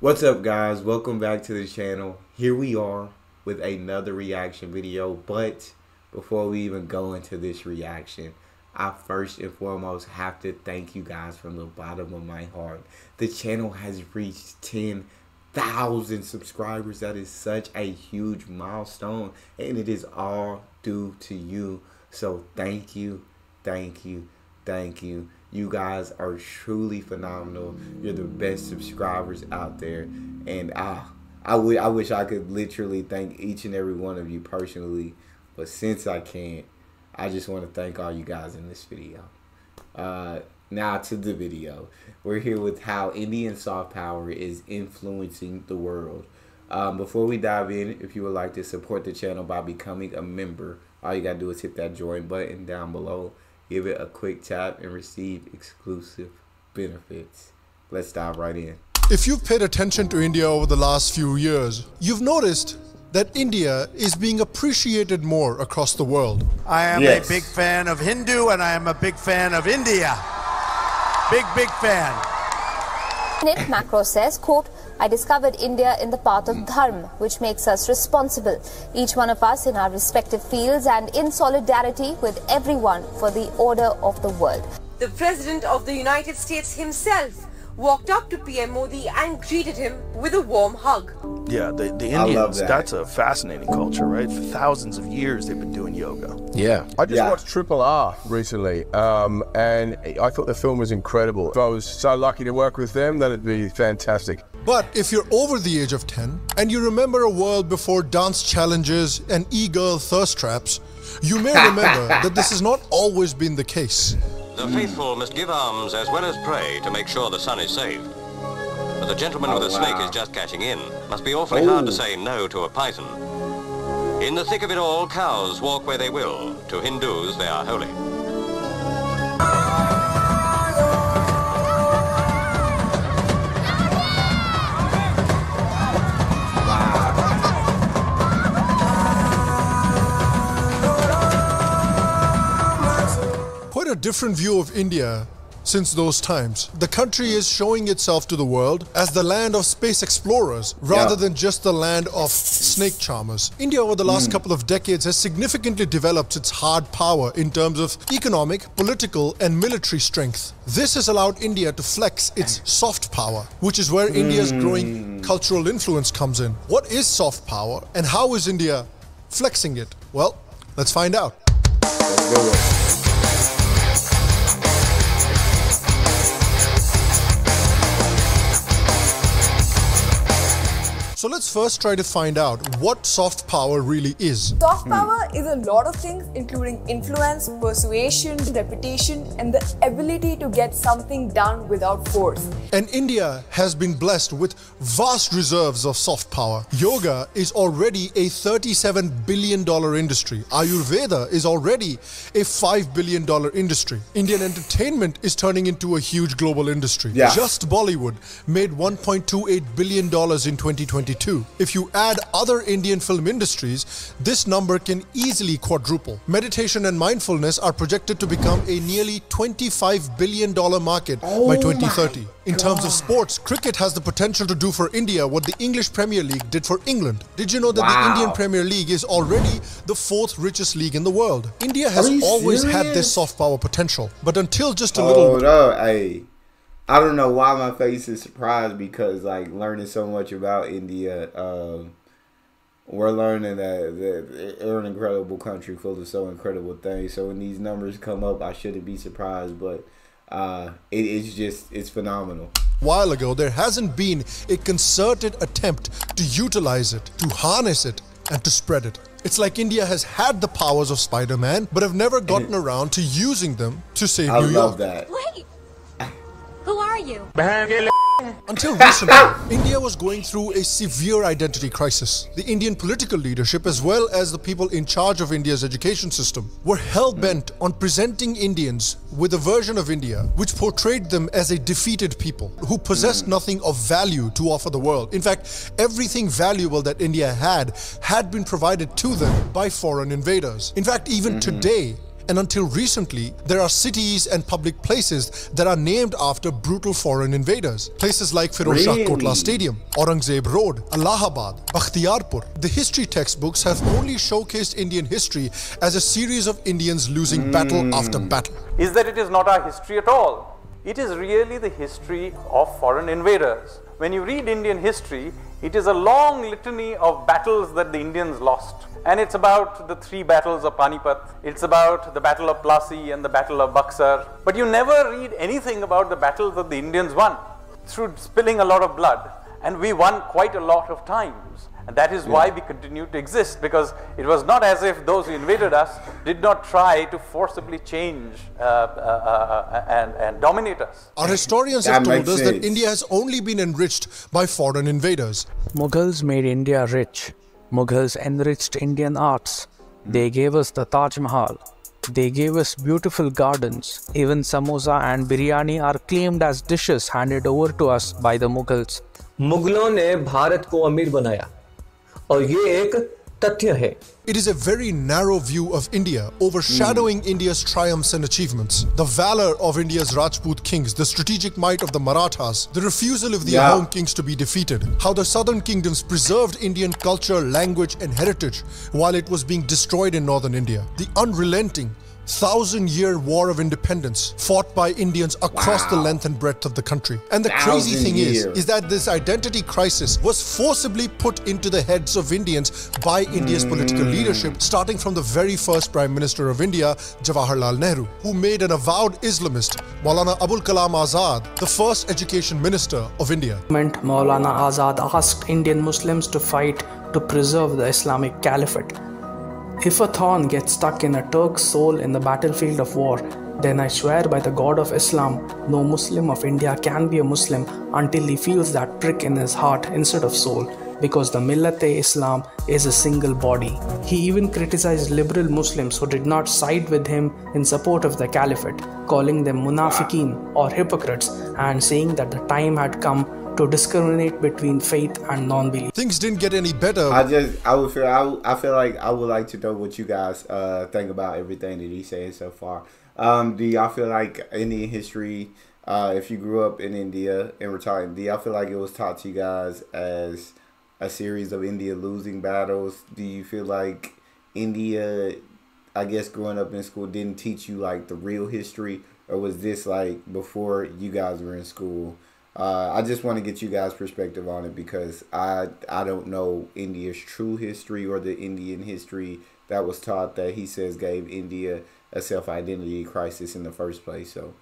What's up, guys? Welcome back to the channel. Here we are with another reaction video, but before we even go into this reaction, I first and foremost have to thank you guys from the bottom of my heart. The channel has reached 10,000 subscribers. That is such a huge milestone, and it is all due to you. So thank you, thank you, thank you. You guys are truly phenomenal. You're the best subscribers out there, and I wish I could literally thank each and every one of you personally, but since I can't, I just want to thank all you guys in this video. Now to the video. We're here with how Indian soft power is influencing the world. Before we dive in, if you would like to support the channel by becoming a member, all you gotta do is hit that join button down below. Give it a quick tap and receive exclusive benefits. Let's dive right in. If you've paid attention to India over the last few years, you've noticed that India is being appreciated more across the world. I am a big fan of Hindu, and I am a big fan of India. Big fan. Nick Macro says, quote, I discovered India in the path of dharma, which makes us responsible, each one of us in our respective fields and in solidarity with everyone for the order of the world. The President of the United States himself walked up to PM Modi and greeted him with a warm hug. Yeah, the Indians, that's a fascinating culture, right? For thousands of years they've been doing yoga. Yeah. I just watched Triple R recently, and I thought the film was incredible. If I was so lucky to work with them, that'd be fantastic. But if you're over the age of 10 and you remember a world before dance challenges and e-girl thirst traps, you may remember that this has not always been the case. The faithful must give alms as well as pray to make sure the son is saved. But the gentleman with a snake is just catching in. Must be awfully hard to say no to a python. In the thick of it all, cows walk where they will. To Hindus, they are holy. Quite a different view of India since those times. The country is showing itself to the world as the land of space explorers rather than just the land of snake charmers. India over the last couple of decades has significantly developed its hard power in terms of economic, political and military strength. This has allowed India to flex its soft power, which is where India's growing cultural influence comes in. What is soft power and how is India flexing it? Well, let's find out. Let's go. So let's first try to find out what soft power really is. Soft power is a lot of things, including influence, persuasion, reputation, and the ability to get something done without force. And India has been blessed with vast reserves of soft power. Yoga is already a $37 billion industry. Ayurveda is already a $5 billion industry. Indian entertainment is turning into a huge global industry. Just Bollywood made $1.28 billion in 2022. If you add other Indian film industries, this number can easily quadruple. Meditation and mindfulness are projected to become a nearly $25 billion market by 2030. In terms of sports, cricket has the potential to do for India what the English Premier League did for England. Did you know that the Indian Premier League is already the 4th richest league in the world? India has always had this soft power potential, but until just a little... I don't know why my face is surprised, because like learning so much about India, we're learning that they're an incredible country full of so incredible things. So when these numbers come up, I shouldn't be surprised, but it's phenomenal. A while ago, there hasn't been a concerted attempt to utilize it, to harness it, and to spread it. It's like India has had the powers of Spider-Man, but have never gotten around to using them to save New York. I love that. Wait, who are you? Until recently, India was going through a severe identity crisis. The Indian political leadership, as well as the people in charge of India's education system, were hell-bent on presenting Indians with a version of India which portrayed them as a defeated people who possessed nothing of value to offer the world. In fact, everything valuable that India had been provided to them by foreign invaders. In fact, even today, And until recently, there are cities and public places that are named after brutal foreign invaders. Places like Firoz Shah Kotla Stadium, Aurangzeb Road, Allahabad, Bakhtiyarpur. The history textbooks have only showcased Indian history as a series of Indians losing battle after battle. Is that it is not our history at all. It is really the history of foreign invaders. When you read Indian history, it is a long litany of battles that the Indians lost. And it's about the 3 battles of Panipat, it's about the Battle of Plassey and the Battle of Buxar. But you never read anything about the battles that the Indians won through spilling a lot of blood. And we won quite a lot of times. And that is why we continue to exist, because it was not as if those who invaded us did not try to forcibly change and dominate us. Our historians have told us that India has only been enriched by foreign invaders. Mughals made India rich. Mughals enriched Indian arts. They gave us the Taj Mahal. They gave us beautiful gardens. Even samosa and biryani are claimed as dishes handed over to us by the Mughals. मुगलों ने भारत को अमीर बनाया और ये एक तथ्य है. It is a very narrow view of India, overshadowing India's triumphs and achievements. The valor of India's Rajput kings, the strategic might of the Marathas, the refusal of the Ahom kings to be defeated, how the southern kingdoms preserved Indian culture, language and heritage while it was being destroyed in northern India. The unrelenting 1,000-year war of independence fought by Indians across the length and breadth of the country. And the crazy thing is that this identity crisis was forcibly put into the heads of Indians by India's political leadership, starting from the very first Prime Minister of India, Jawaharlal Nehru, who made an avowed Islamist, Maulana Abul Kalam Azad, the first education minister of India. Maulana Azad asked Indian Muslims to fight to preserve the Islamic Caliphate. If a thorn gets stuck in a Turk's soul in the battlefield of war, then I swear by the God of Islam, no Muslim of India can be a Muslim until he feels that prick in his heart instead of soul, because the Millat-e-Islam is a single body. He even criticized liberal Muslims who did not side with him in support of the Caliphate, calling them munafiqeen or hypocrites, and saying that the time had come to discriminate between faith and non-belief. Things didn't get any better. I feel like I would like to know what you guys think about everything that he's saying so far. Do y'all feel like Indian history, if you grew up in India and retired, do y'all feel like it was taught to you guys as a series of India losing battles? Do you feel like India, I guess growing up in school, didn't teach you like the real history, or was this like before you guys were in school? I just want to get you guys' perspective on it, because I don't know India's true history or the Indian history that was taught that he says gave India a self-identity crisis in the first place. So,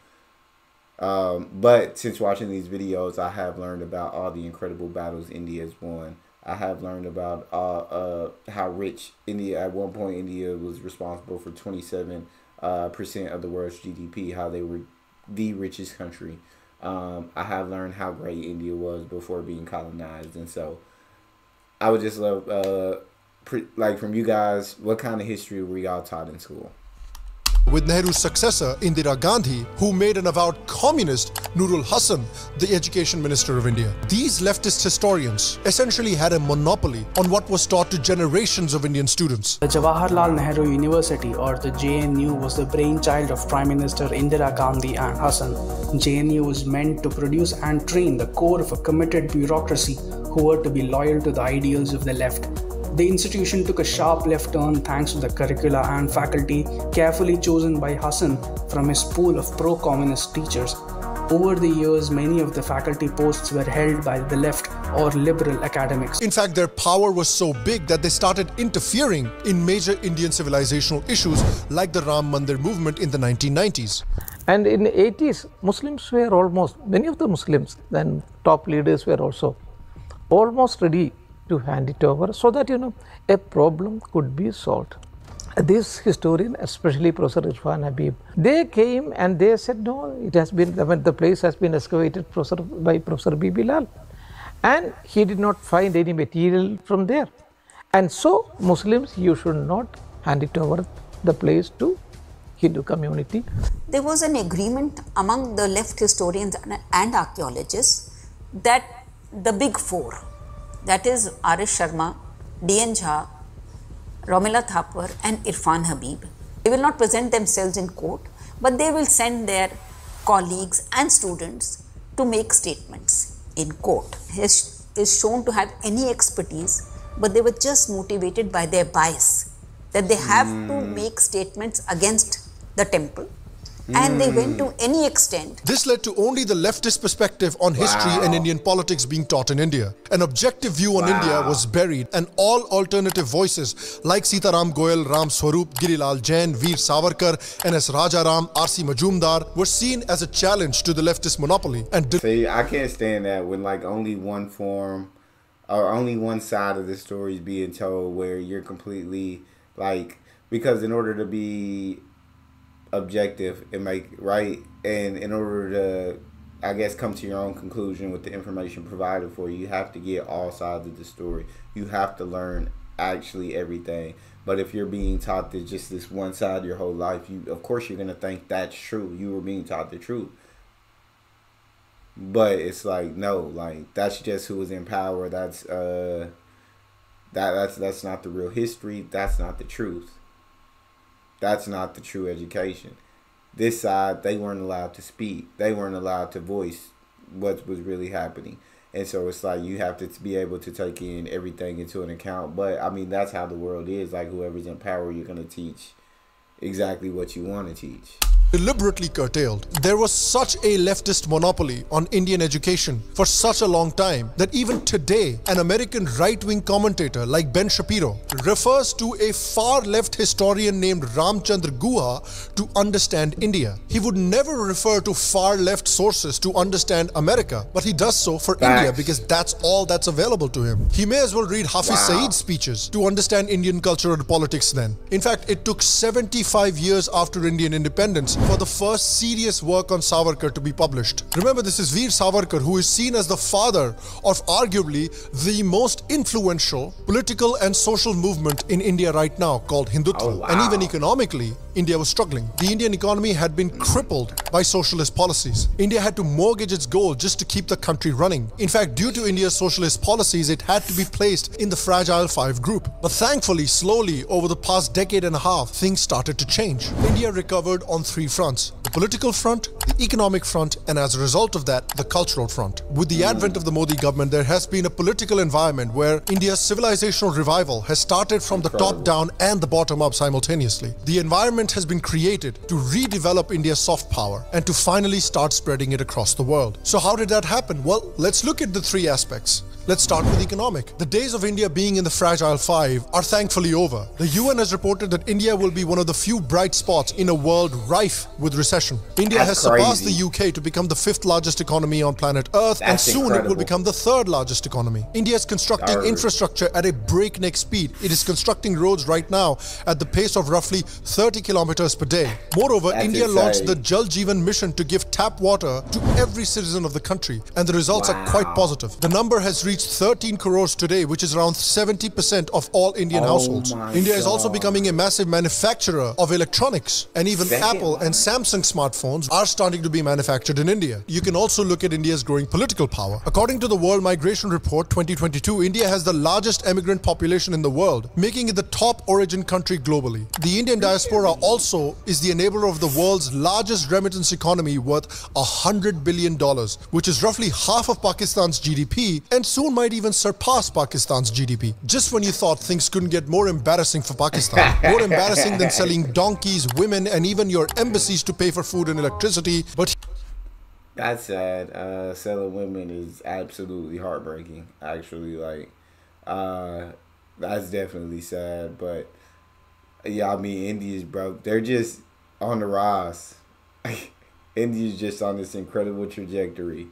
but since watching these videos, I have learned about all the incredible battles India has won. I have learned about how rich India, at one point India was responsible for 27% of the world's GDP, how they were the richest country. I have learned how great India was before being colonized, and so I would just love, like from you guys, what kind of history were y'all taught in school? With Nehru's successor, Indira Gandhi, who made an avowed communist, Nurul Hasan, the education minister of India. These leftist historians essentially had a monopoly on what was taught to generations of Indian students. The Jawaharlal Nehru University, or the JNU, was the brainchild of Prime Minister Indira Gandhi and Hasan. JNU was meant to produce and train the core of a committed bureaucracy who were to be loyal to the ideals of the left. The institution took a sharp left turn thanks to the curricula and faculty carefully chosen by Hasan from his pool of pro-communist teachers. Over the years, many of the faculty posts were held by the left or liberal academics. In fact, their power was so big that they started interfering in major Indian civilizational issues like the Ram Mandir movement in the 1990s. And in the 80s, Muslims were almost, many of the Muslims, then top leaders were also almost ready to hand it over, so that a problem could be solved. This historian, especially Professor Irfan Habib, they came and they said, no, it has been, the place has been excavated by Professor B.B. Lal, and he did not find any material from there. And so Muslims, you should not hand it over the place to Hindu community. There was an agreement among the left historians and archaeologists that the big four, that is R.S. Sharma, D.N. Jha, Romila Thapar and Irfan Habib, They will not present themselves in court, but they will send their colleagues and students to make statements in court. Is shown to have any expertise, but they were just motivated by their bias, that they have to make statements against the temple, and they went to any extent. This led to only the leftist perspective on history and Indian politics being taught in India. An objective view on India was buried, and all alternative voices like Sitaram Goyal, Ram Swarup, Girilal Jain, Veer Savarkar, N.S. Rajaram, R.C. Majumdar were seen as a challenge to the leftist monopoly. And see, I can't stand that when like only one form or only one side of the story is being told, where you're completely like, because in order to be objective and make right, and in order to, I guess, come to your own conclusion with the information provided for you, you have to get all sides of the story. You have to learn actually everything. But if you're being taught that just this one side your whole life, you, of course you're gonna think that's true. You were being taught the truth. But it's like, no, like that's just who was in power. That's that's not the real history. That's not the truth. That's not the true education. This side, they weren't allowed to speak. They weren't allowed to voice what was really happening. And so it's like you have to be able to take in everything into an account. But, I mean, that's how the world is. Like, whoever's in power, you're going to teach exactly what you want to teach. Deliberately curtailed. There was such a leftist monopoly on Indian education for such a long time that even today, an American right-wing commentator like Ben Shapiro refers to a far-left historian named Ramchandra Guha to understand India. He would never refer to far-left sources to understand America, but he does so for India because that's all that's available to him. He may as well read Hafiz Saeed's speeches to understand Indian culture and politics then. In fact, it took 75 years after Indian independence for the first serious work on Savarkar to be published. Remember, this is Veer Savarkar, who is seen as the father of arguably the most influential political and social movement in India right now, called Hindutva. And even economically, India was struggling. The Indian economy had been crippled by socialist policies. India had to mortgage its gold just to keep the country running. In fact, due to India's socialist policies, it had to be placed in the Fragile Five group. But thankfully, slowly, over the past decade and a half, things started to change. India recovered on three fronts: the political front, the economic front, and as a result of that, the cultural front. With the advent of the Modi government, there has been a political environment where India's civilizational revival has started from the top down and the bottom up simultaneously. The environment has been created to redevelop India's soft power and to finally start spreading it across the world. So how did that happen? Well, let's look at the three aspects. Let's start with economic. The days of India being in the Fragile Five are thankfully over. The UN has reported that India will be one of the few bright spots in a world rife with recession. India has surpassed the UK to become the 5th largest economy on planet Earth, and soon it will become the 3rd largest economy. India is constructing infrastructure at a breakneck speed. It is constructing roads right now at the pace of roughly 30 kilometers per day. Moreover, India launched the Jal Jeevan mission to give tap water to every citizen of the country, and the results are quite positive. The number has reached 13 crores today, which is around 70% of all Indian households. India is also becoming a massive manufacturer of electronics, and even Apple and Samsung smartphones are starting to be manufactured in India. You can also look at India's growing political power. According to the World Migration Report 2022, India has the largest immigrant population in the world, making it the top origin country globally. The Indian diaspora also is the enabler of the world's largest remittance economy, worth $100 billion, which is roughly half of Pakistan's GDP and soon might even surpass Pakistan's GDP. Just when you thought things couldn't get more embarrassing for Pakistan, more embarrassing than selling donkeys, women, and even your embassies to pay for food and electricity. But that's sad. Selling women is absolutely heartbreaking. Actually, like, that's definitely sad. But yeah, I mean, India's broke. They're just on the rise. India's just on this incredible trajectory.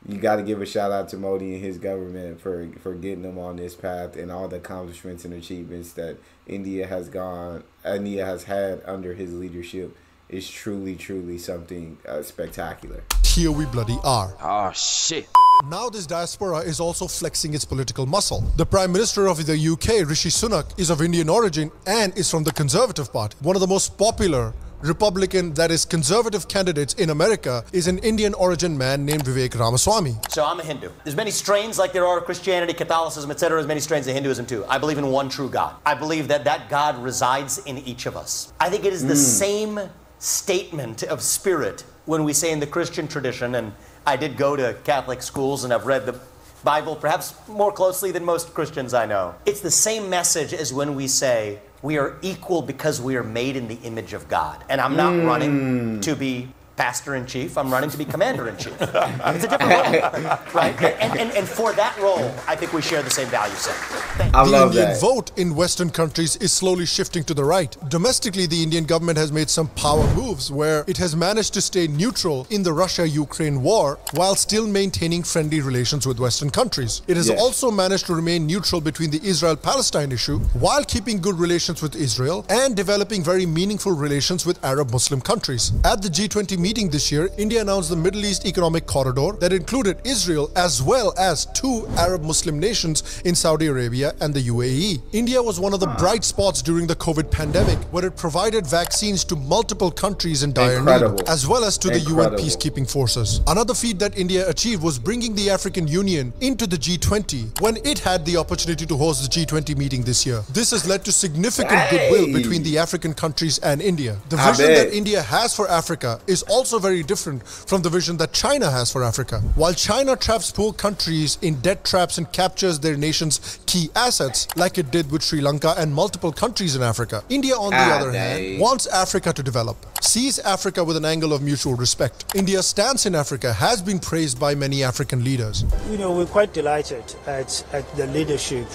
You got to give a shout out to Modi and his government for getting them on this path, and all the accomplishments and achievements that India has had under his leadership is truly something spectacular. Here we bloody are. Oh shit. Now this diaspora is also flexing its political muscle. The Prime Minister of the UK, Rishi Sunak, is of Indian origin and is from the Conservative Party, one of the most popular Republican, that is conservative candidates in America is an Indian origin man named Vivek Ramaswamy. So I'm a Hindu. There's many strains like there are Christianity, Catholicism, etc. There's many strains of Hinduism too. I believe in one true God. I believe that that God resides in each of us. I think it is the same statement of spirit when we say in the Christian tradition, and I did go to Catholic schools and I've read the Bible perhaps more closely than most Christians I know. It's the same message as when we say we are equal because we are made in the image of God. And I'm not running to be pastor-in-chief, I'm running to be commander-in-chief. It's a different role, right? And for that role, I think we share the same value set. The Indian vote in Western countries is slowly shifting to the right. Domestically, the Indian government has made some power moves where it has managed to stay neutral in the Russia-Ukraine war while still maintaining friendly relations with Western countries. It has also managed to remain neutral between the Israel-Palestine issue while keeping good relations with Israel and developing very meaningful relations with Arab Muslim countries. At the G20 meeting this year, India announced the Middle East Economic Corridor that included Israel as well as 2 Arab Muslim nations in Saudi Arabia and the UAE. India was one of the bright spots during the COVID pandemic, where it provided vaccines to multiple countries in dire need, as well as to the UN peacekeeping forces. Another feat that India achieved was bringing the African Union into the G20 when it had the opportunity to host the G20 meeting this year. This has led to significant goodwill between the African countries and India. The vision that India has for Africa is also very different from the vision that China has for Africa. While China traps poor countries in debt traps and captures their nation's key assets, like it did with Sri Lanka and multiple countries in Africa, India, on the other hand, wants Africa to develop, sees Africa with an angle of mutual respect. India's stance in Africa has been praised by many African leaders. You know, we're quite delighted at the leadership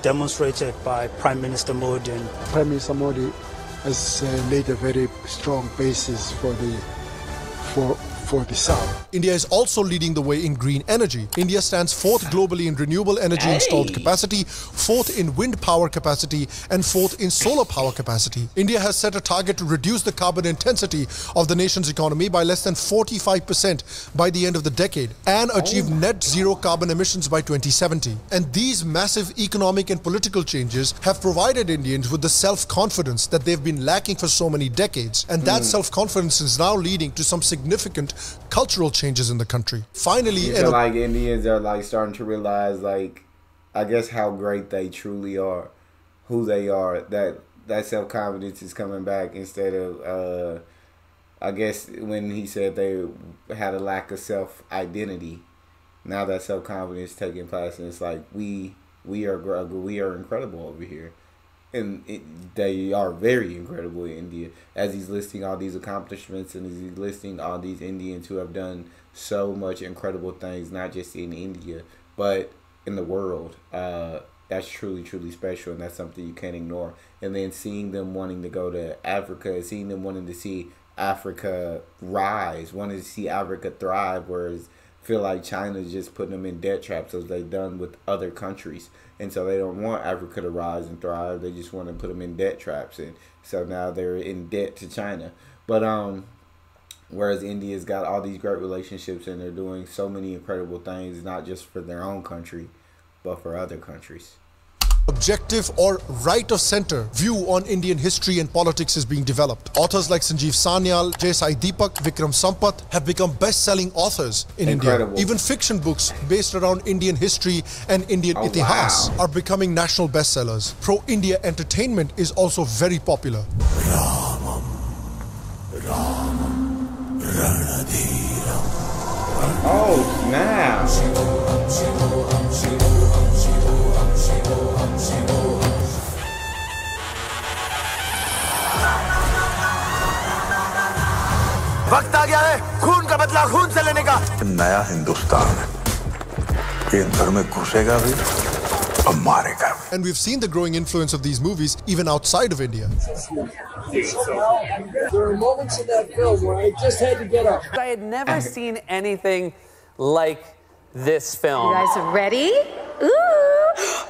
demonstrated by Prime Minister Modi. Prime Minister Modi has laid a very strong basis for the South. India is also leading the way in green energy. India stands 4th globally in renewable energy installed capacity, 4th in wind power capacity, and 4th in solar power capacity. India has set a target to reduce the carbon intensity of the nation's economy by less than 45% by the end of the decade and achieve net zero carbon emissions by 2070. And these massive economic and political changes have provided Indians with the self-confidence that they've been lacking for so many decades. And that self-confidence is now leading to some significant cultural changes in the country. Finally, like Indians are like starting to realize, like, I guess how great they truly are, who they are. That self-confidence is coming back instead of I guess when he said they had a lack of self-identity. Now that self-confidence is taking place, and it's like we are incredible over here. And they are very incredible in India, as he's listing all these accomplishments and as he's listing all these Indians who have done so much incredible things, not just in India, but in the world. That's truly, truly special, and that's something you can't ignore. And then seeing them wanting to go to Africa, seeing them wanting to see Africa rise, wanting to see Africa thrive, whereas I feel like China's just putting them in debt traps as they've done with other countries. And so they don't want Africa to rise and thrive. They just want to put them in debt traps. And so now they're in debt to China. But whereas India's got all these great relationships and they're doing so many incredible things, not just for their own country, but for other countries. Objective or right of center view on Indian history and politics is being developed. Authors like Sanjeev Sanyal, Jai Sai Deepak, Vikram Sampath have become best-selling authors in India. Even fiction books based around Indian history and Indian itihas are becoming national bestsellers. Pro-India entertainment is also very popular. Oh, snap. वक्त आ गया है खून का बदला खून से लेने का। नया हिंदुस्तान है, ये अंदर में घुसेगा भी और मारेगा भी। And we've seen the growing influence of these movies even outside of India. There are moments in that film where I just had to get up. I had never seen anything like this film. You guys ready? Ooh!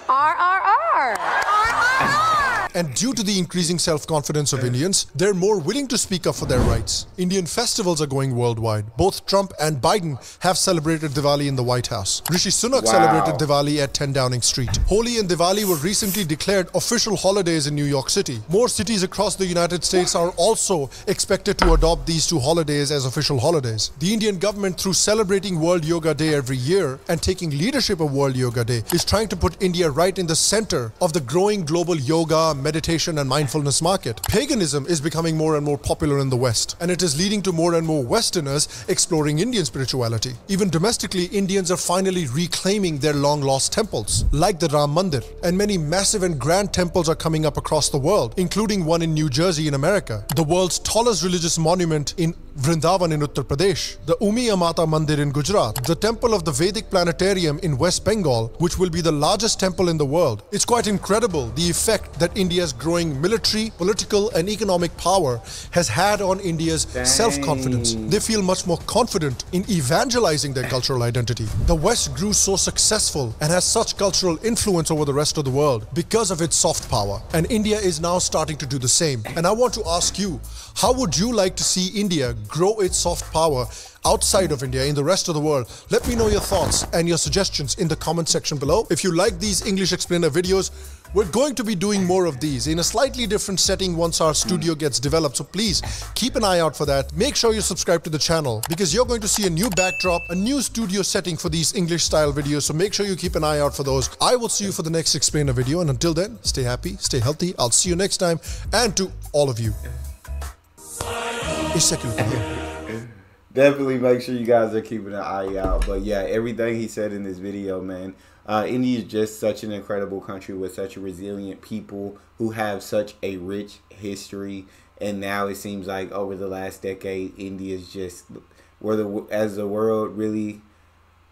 RRR! RRR! And due to the increasing self-confidence of Indians, they're more willing to speak up for their rights. Indian festivals are going worldwide. Both Trump and Biden have celebrated Diwali in the White House. Rishi Sunak celebrated Diwali at 10 Downing Street. Holi and Diwali were recently declared official holidays in New York City. More cities across the United States are also expected to adopt these two holidays as official holidays. The Indian government, through celebrating World Yoga Day every year and taking leadership of World Yoga Day, is trying to put India right in the center of the growing global yoga, meditation and mindfulness market. Paganism is becoming more and more popular in the West, and it is leading to more and more Westerners exploring Indian spirituality. Even domestically, Indians are finally reclaiming their long-lost temples, like the Ram Mandir, and many massive and grand temples are coming up across the world, including one in New Jersey in America, the world's tallest religious monument in Vrindavan in Uttar Pradesh, the Umiya Mata Mandir in Gujarat, the temple of the Vedic Planetarium in West Bengal, which will be the largest temple in the world. It's quite incredible the effect that India's growing military, political and economic power has had on India's self-confidence. They feel much more confident in evangelizing their cultural identity. The West grew so successful and has such cultural influence over the rest of the world because of its soft power. And India is now starting to do the same. And I want to ask you, how would you like to see India grow its soft power outside of India in the rest of the world? Let me know your thoughts and your suggestions in the comment section below. If you like these English Explainer videos, we're going to be doing more of these in a slightly different setting once our studio gets developed. So please keep an eye out for that. Make sure you subscribe to the channel because you're going to see a new backdrop, a new studio setting for these English style videos. So make sure you keep an eye out for those. I will see you for the next Explainer video. And until then, stay happy, stay healthy. I'll see you next time. And to all of you. Definitely make sure you guys are keeping an eye out. But yeah, everything he said in this video, man. India is just such an incredible country with such a resilient people who have such a rich history. And now it seems like over the last decade, India is just where as the world really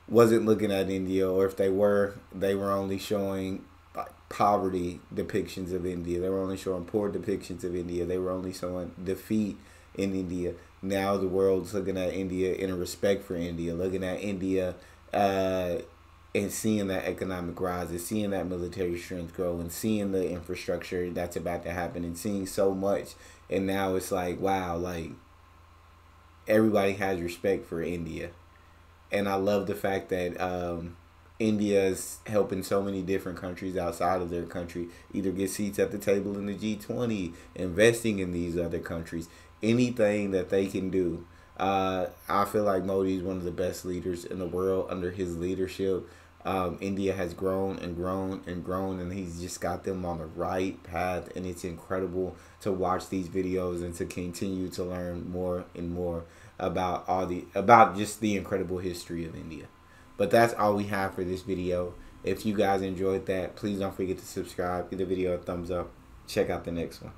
wasn't looking at India, or if they were only showing poverty depictions of India. They were only showing poor depictions of India. They were only showing defeat in India. Now the world's looking at India in a respect for India, looking at India and seeing that economic rise, and seeing that military strength grow, and seeing the infrastructure that's about to happen, and seeing so much. And now it's like, wow, like everybody has respect for India. And I love the fact that India is helping so many different countries outside of their country either get seats at the table in the G20, investing in these other countries, anything that they can do. I feel like Modi is one of the best leaders in the world. Under his leadership, India has grown and grown and grown, and he's just got them on the right path. And it's incredible to watch these videos and to continue to learn more and more about just the incredible history of India. But that's all we have for this video. If you guys enjoyed that, please don't forget to subscribe, give the video a thumbs up. Check out the next one.